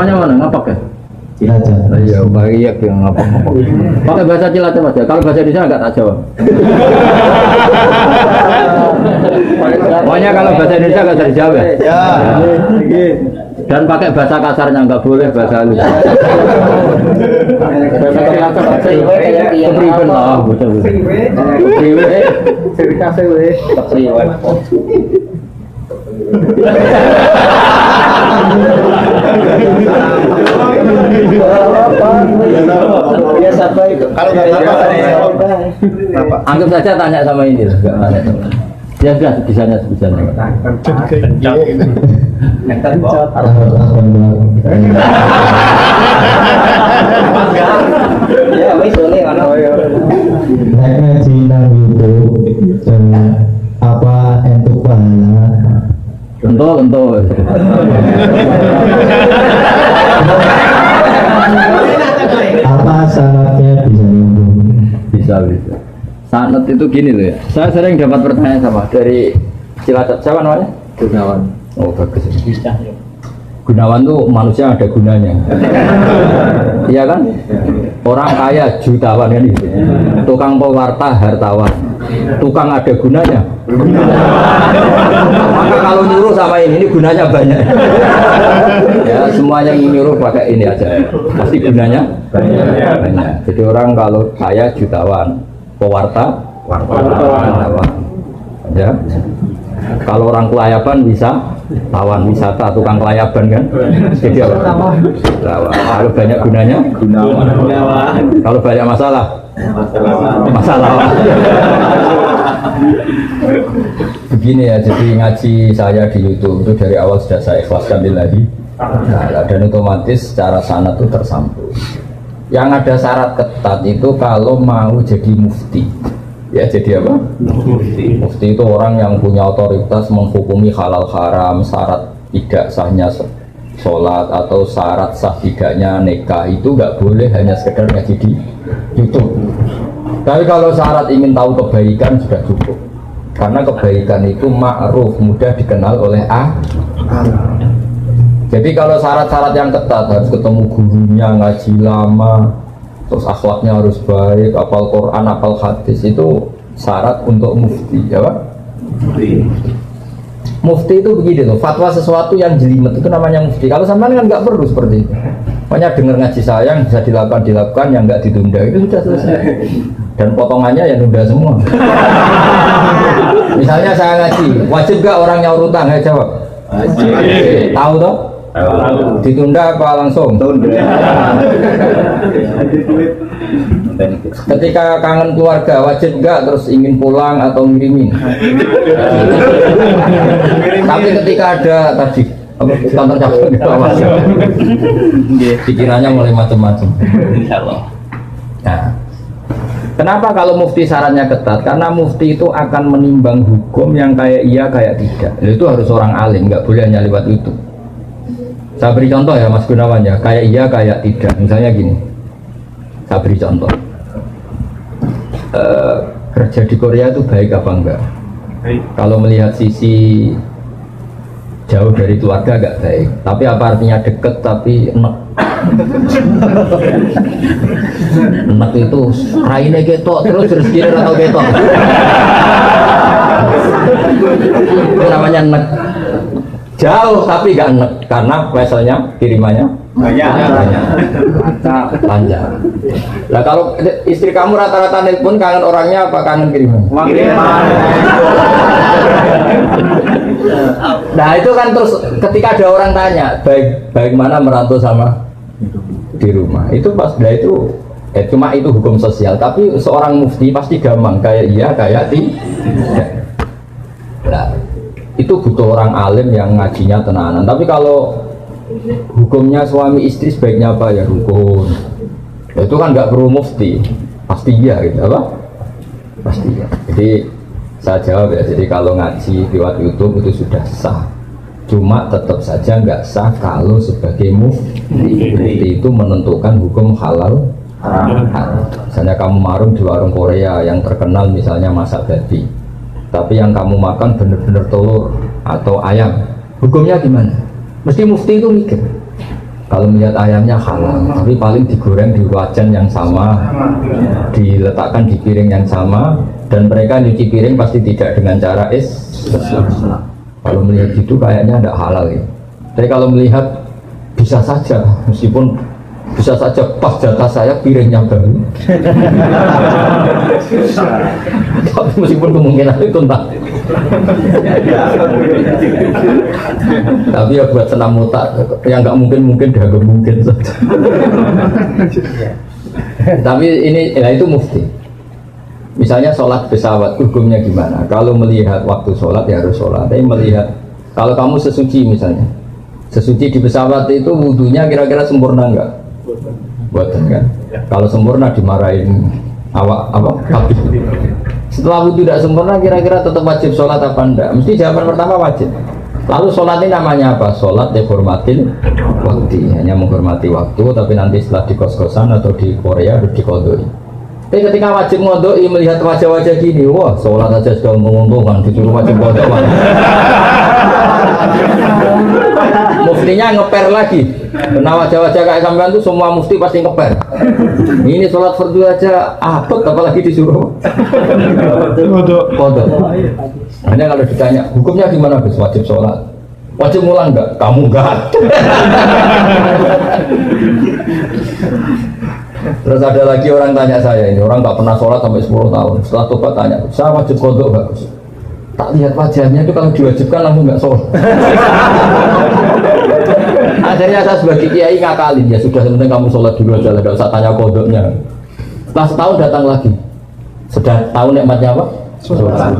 Namanya mana? Ngapak ya? Cilacap. Iya, bagi ya yang ngapak. Pakai bahasa Cilacap aja. Kalau bahasa Indonesia enggak tak jawab. Pokoknya kalau bahasa Indonesia enggak bisa dijawab ya. Ya. Dan pakai bahasa kasarnya enggak boleh bahasa halus. Bahasa Cilacap aja. Kepriben lah, betul. Kepriben. Cerita sewe. Kepriben. Biasa baik. Kalau nggak apa, anggap saja tanya sama ini lah, nggak tanya sama. Ya sudah sebisanya. Ya, wis oleh ana. Naik ngaji nang YouTube apa entuk pahala? Entuk. Apa sanatnya bisa nyambung? Bisa. Sanat itu gini loh ya. Saya sering dapat pertanyaan sama dari Cilacap. Siapa namanya? Gunawan. Oh bagus. Gunawan tuh manusia ada gunanya. Iya kan? Orang kaya jutawan kan gitu. Tukang pewarta hartawan. Tukang ada gunanya. Maka kalau nyuruh sama ini gunanya banyak. Ya semuanya yang nyuruh pakai ini aja. Pasti gunanya banyak. Jadi orang kalau kaya jutawan, pewarta hartawan. Ya. Kalau orang kelayaban bisa lawan wisata, tukang kelayaban kan? Jadi apa? Lawan. Kalau banyak gunanya? Gunawan. Kalau banyak masalah? Masalah. Begini ya, jadi ngaji saya di YouTube itu dari awal sudah saya ikhlaskan lillahi. Dan otomatis secara sanad itu tersambung. Yang ada syarat ketat itu kalau mau jadi mufti. Ya jadi apa? Mufti itu orang yang punya otoritas menghukumi halal haram, syarat tidak sahnya sholat atau syarat sah tidaknya nikah itu nggak boleh hanya sekedar ngaji di YouTube. Tapi kalau syarat ingin tahu kebaikan sudah cukup. Karena kebaikan itu ma'ruf, mudah dikenal oleh Jadi kalau syarat-syarat yang ketat harus ketemu gurunya, ngaji lama, terus akhlaknya harus baik, hafal Quran, hafal hadis, itu syarat untuk mufti, ya Pak? Mufti itu begini loh, fatwa sesuatu yang jelimet itu namanya mufti. Kalau sampean kan nggak perlu seperti itu. Makanya dengar ngaji saya yang bisa dilakukan, yang nggak ditunda itu sudah selesai. Dan potongannya ya nunda semua. Misalnya saya ngaji, wajib nggak orang nyaur utang? Ya jawab. Wajib. Tahu toh? Ditunda apa langsung? Ketika kangen keluarga wajib enggak terus ingin pulang atau ngirimin? Tapi ketika ada tadi kantor cabang di bawah, pikirannya mulai macam-macam. Nah, kenapa kalau mufti syaratnya ketat? Karena mufti itu akan menimbang hukum yang kayak iya kayak tidak. Itu harus orang alim, nggak boleh hanya lewat YouTube. Saya beri contoh ya Mas Gunawan ya, kayak iya kayak tidak. Misalnya gini, saya beri contoh. Kerja di Korea itu baik apa enggak? Baik. Kalau melihat sisi jauh dari keluarga agak baik. Tapi apa artinya deket tapi enak? Enak itu raine ketok terus rezeki atau ketok. Itu namanya enak. Jauh tapi gak enak karena weselnya kirimannya banyak. Panjang. Nah kalau istri kamu rata-rata nelpon kangen orangnya apa kangen kiriman? Kiriman. Nah itu kan terus ketika ada orang tanya baik mana merantau sama di rumah itu pas itu cuma itu hukum sosial, tapi seorang mufti pasti gampang kayak iya kayak tidak. Nah, itu butuh orang alim yang ngajinya tenanan. Tapi kalau hukumnya suami istri sebaiknya apa ya rukun, itu kan nggak perlu mufti, pasti iya gitu apa? Pasti ya. Jadi saya jawab ya. Jadi kalau ngaji lewat YouTube itu sudah sah. Cuma tetap saja nggak sah kalau sebagai mufti itu menentukan hukum halal haram. Misalnya kamu marung di warung Korea yang terkenal misalnya masak babi, tapi yang kamu makan benar-benar telur atau ayam, hukumnya gimana? Mesti mufti itu mikir. Kalau melihat ayamnya halal, tapi paling digoreng di wajan yang sama, diletakkan di piring yang sama, dan mereka nyuci piring pasti tidak dengan cara Kalau melihat itu kayaknya tidak halal ya. Tapi kalau melihat bisa saja, meskipun bisa saja pas jatah saya piringnya baru. Tapi meskipun kemungkinan itu entah. Tapi ya buat senam otak yang nggak mungkin dah nggak mungkin saja. Tapi ini ya itu mufti. Misalnya sholat pesawat hukumnya gimana? Kalau melihat waktu sholat ya harus sholat. Tapi melihat kalau kamu sesuci misalnya, sesuci di pesawat itu wudunya kira-kira sempurna enggak? Buatan kan? Kalau sempurna dimarahin awak apa? Kabin. Setelah wudhu tidak sempurna kira-kira tetap wajib sholat apa enggak? Mesti jawaban pertama wajib. Lalu sholat ini namanya apa? Sholat dihormatin waktu, hanya menghormati waktu, tapi nanti setelah di kos-kosan atau di Korea harus dikodoi. Tapi ketika wajib ngodoi melihat wajah-wajah gini, wah sholat aja sudah menguntungkan, disuruh wajib kodok. Muftinya ngeper lagi. Karena wajah-wajah kayak sampean itu semua mufti pasti ngeper. Ini sholat fardu aja apet, apalagi disuruh kodok. Hanya kalau ditanya hukumnya gimana Gus? Wajib sholat. Wajib ngulang enggak? Kamu enggak. Terus ada lagi orang tanya saya, ini orang nggak pernah sholat sampai 10 tahun. Setelah tobat tanya, saya wajib kodok nggak Gus? Tak lihat wajahnya itu kalau diwajibkan langsung nggak sholat. Akhirnya saya sebagai kiai ngakalin, ya sudah sebenarnya kamu sholat dulu aja, nggak usah tanya kodoknya. Setelah setahun datang lagi, sudah tahu nikmatnya apa? Sholat.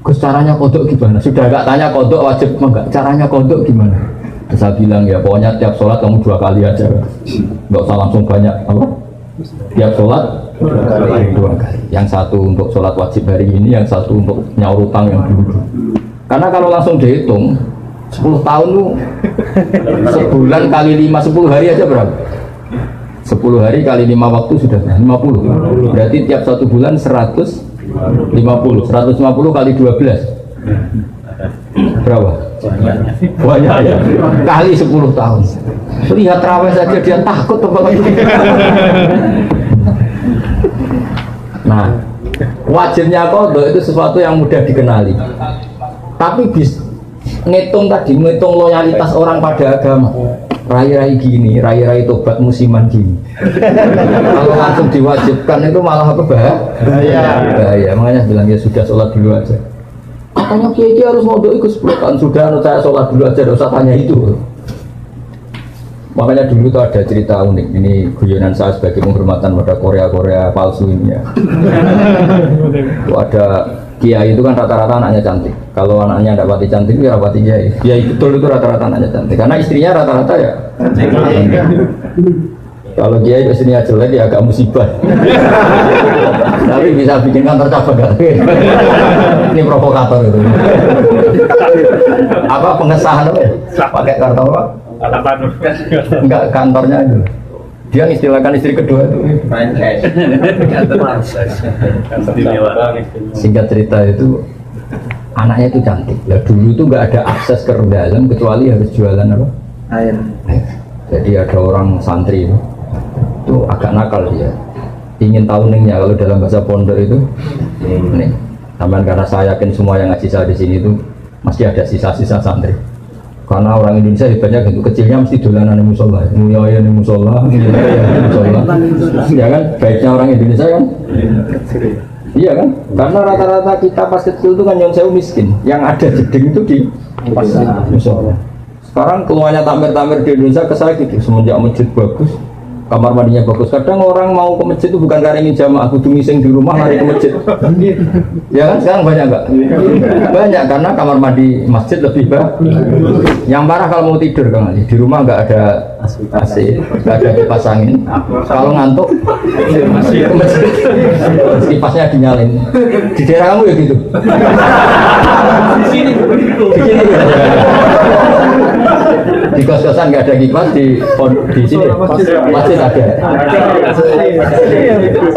Gus caranya kodok gimana? Sudah nggak tanya kodok wajib enggak? Caranya kodok gimana? Saya bilang ya pokoknya tiap sholat kamu 2 kali aja, nggak usah langsung banyak apa? Tiap sholat 2 kali. Yang satu untuk sholat wajib hari ini, yang satu untuk nyaur utang yang dulu. Karena kalau langsung dihitung 10 tahun tuh sebulan kali 5, 10 hari aja berapa? 10 hari kali 5 waktu sudah 50. Berarti tiap 1 bulan 150 kali 12 berapa? Banyak ya, kali 10 tahun. Lihat terawih saja dia takut Nah, wajibnya kodok itu sesuatu yang mudah dikenali. Tapi ngitung loyalitas orang pada agama. Rai-rai gini, rai-rai tobat musiman gini. Kalau langsung diwajibkan itu malah apa bahaya. Makanya bilang ya sudah sholat dulu aja. Katanya kiai harus modok ikut 10 tahun sudah, saya sholat dulu aja, tidak usah tanya itu. Makanya dulu itu ada cerita unik. Ini guyonan saya sebagai penghormatan pada Korea palsu ini ya. Itu ada kiai itu kan rata-rata anaknya cantik. Kalau anaknya tidak pati cantik, ya rapati kiai. Kiai betul itu rata-rata anaknya cantik. Karena istrinya rata-rata ya cantik. Kalau kiai istrinya jelek ya agak musibah. Tapi bisa bikin kantor cabang. Ini provokator itu. Apa pengesahan apa? Pakai kartu apa? Enggak, kantornya itu. Dia istilahkan istri kedua itu. Singkat cerita itu anaknya itu cantik. Ya dulu itu nggak ada akses ke dalam kecuali harus jualan apa? Air. Jadi ada orang santri itu agak nakal dia. Ingin tahu ningnya kalau dalam bahasa pondok itu nih. Taman karena saya yakin semua yang ngaji saya di sini itu masih ada sisa-sisa santri. Karena orang Indonesia hebatnya gitu, kecilnya mesti dolanan di musola, mulia di musola, ya kan? Baiknya orang Indonesia kan? Iya kan? Karena rata-rata kita pas kecil itu kan nyon sewu miskin, yang ada jeding itu di musola. Sekarang keluarnya tamer-tamer di Indonesia ke saya gitu, semenjak masjid bagus, kamar mandinya bagus. Kadang orang mau ke masjid itu bukan karena ingin jamaah, kudu ngising di rumah lari ke masjid. Ya kan sekarang banyak enggak? Banyak karena kamar mandi masjid lebih bagus. Yang parah kalau mau tidur Kang Ali, di rumah enggak ada AC, enggak ada kipas angin. Kalau ngantuk ke masjid, kipasnya dinyalin. Di daerah kamu ya gitu. Di sini. Di kos-kosan nggak ada kipas, di sini masjid ada.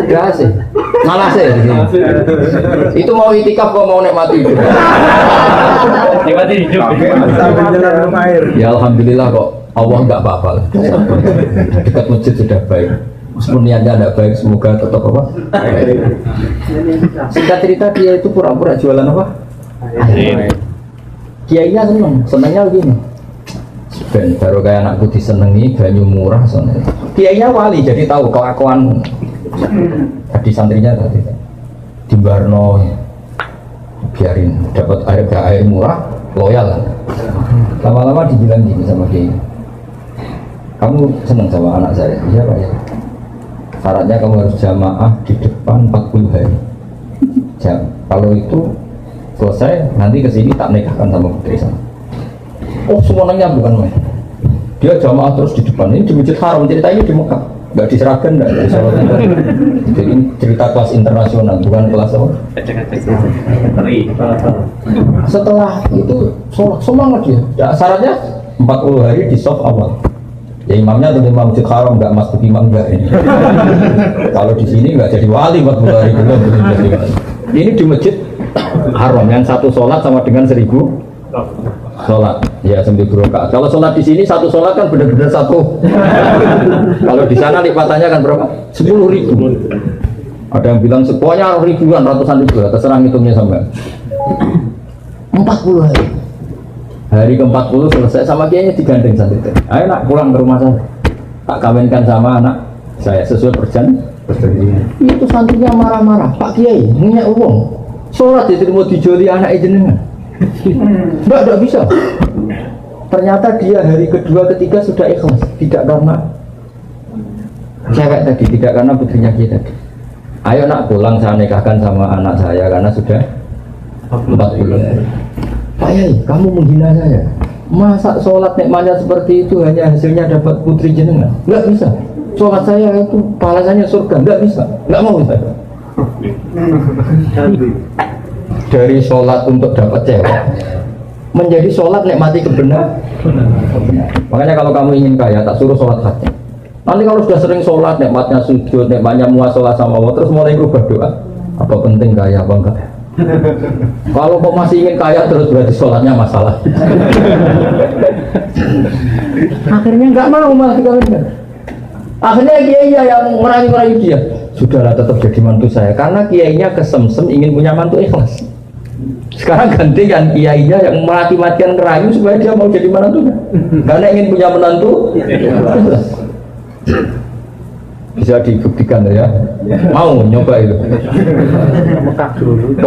Ada sih, malah sih. Itu mau itikaf kok mau nikmati hidup. Nikmati hidup. Ya alhamdulillah kok Allah nggak apa-apa lah. Dekat masjid sudah baik. Meskipun niatnya tidak baik, semoga tetap apa? Singkat cerita dia itu pura-pura jualan apa? Kiainya senengnya begini. Ben baru kayak anakku disenengi, banyu murah soalnya. Kiainya wali, jadi tahu kelakuan tadi santrinya tadi di Barno, biarin dapat air murah, loyal. Lama-lama dibilang gini sama Kiai, kamu seneng sama anak saya? Iya Pak ya. Syaratnya kamu harus jamaah di depan 40 hari. Kalau itu selesai, nanti kesini tak nikahkan sama putri saya. Oh semuanya bukan main. Dia jamaah terus di depan. Ini di Masjid Haram, cerita ini di Mekah. Nggak di Seragen, nggak di Seragen. Jadi cerita kelas internasional, bukan kelas apa? Setelah itu semangat dia. Ya, syaratnya 40 hari di soft awal. Ya imamnya atau imam Masjid Haram, nggak masuk imam nggak ini. Kalau di sini nggak jadi wali 40 hari belum jadi wali. Ini di Masjid Haram yang satu sholat sama dengan 1000 sholat, ya 1000 rakaat. Kalau sholat di sini satu sholat kan benar-benar satu. Kalau di sana lipatannya kan berapa? 10.000. Ada yang bilang semuanya ribuan, ratusan ribu, terserah ngitungnya sampai 40 hari. Hari ke-40 selesai sama kiainya digandeng santri. Ayo nak pulang ke rumah saya, tak kawinkan sama anak saya sesuai perjanjian. Itu santrinya marah-marah, Pak Kiai, minyak uang. Sholat diterima dijoli anak jenengan. Tidak bisa. Ternyata dia hari kedua ketiga sudah ikhlas, tidak karena cewek tadi, tidak karena putrinya kita tadi. Ayo nak pulang saya nikahkan sama anak saya karena sudah 40. Pak Yai, kamu menghina saya. Masa sholat nikmatnya seperti itu hanya hasilnya dapat putri jenengan? Enggak bisa. Sholat saya itu pahalanya surga, enggak bisa. Enggak mau saya. Dari sholat untuk dapat cewek menjadi sholat nikmati kebenaran. Makanya kalau kamu ingin kaya, tak suruh sholat hati. Nanti kalau sudah sering sholat, nikmatnya sujud, nikmatnya muasalah sama Allah, terus mulai berubah doa. Apa penting kaya apa enggak? Kalau kok masih ingin kaya terus berarti sholatnya masalah. Akhirnya nggak mau malah dikawinkan. Akhirnya kiainya yang merayu-rayu dia. Sudahlah tetap jadi mantu saya karena kiainya kesemsem ingin punya mantu ikhlas. Sekarang gantikan kiainya yang mati-matian ngerayu supaya dia mau jadi menantunya. Karena ingin punya menantu ikhlas. Bisa dibuktikan ya. Mau nyoba itu. Mekah dulu.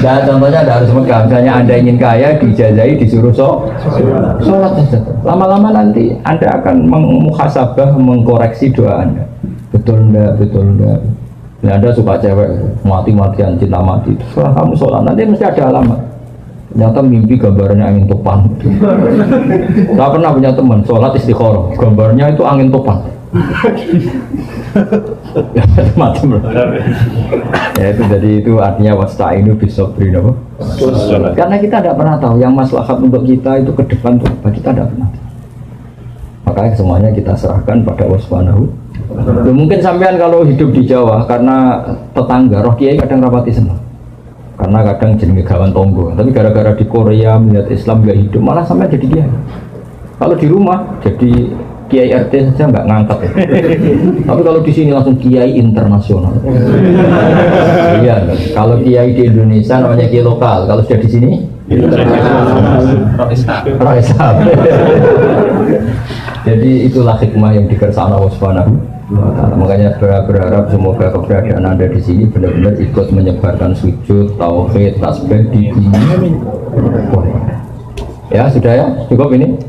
Nah contohnya ada harus Mekah. Misalnya Anda ingin kaya, dijajahi, disuruh sholat saja. Lama-lama nanti Anda akan muhasabah, mengkoreksi doa Anda. Betul enggak, betul enggak. Nah, Anda suka cewek, mati-matian cinta mati. Setelah kamu sholat nanti mesti ada alamat. Ternyata mimpi gambarnya angin topan. Saya pernah punya teman sholat istikharah, gambarnya itu angin topan. Macam ya itu jadi itu artinya wasta'inu bisabri apa? Karena kita tidak pernah tahu yang maslahat untuk kita itu ke depan itu apa, kita tidak pernah. Makanya semuanya kita serahkan pada Allah Subhanahu. Mungkin sampean kalau hidup di Jawa karena tetangga roh kiai kadang rapati senang. Karena kadang jadi gawan tonggo, tapi gara-gara di Korea melihat Islam gak hidup malah sampai jadi dia. Kalau di rumah jadi kiai RT saja nggak ngangkat ya. Tapi kalau di sini langsung kiai internasional. Iya, kalau kiai di Indonesia namanya kiai lokal, kalau sudah di sini Roisab. Jadi itulah hikmah yang dikersakkan Allah Subhanahu. Makanya berharap semoga keberadaan Anda di sini benar-benar ikut menyebarkan sujud, tauhid, tasbih di dunia. Ya sudah ya, cukup ini.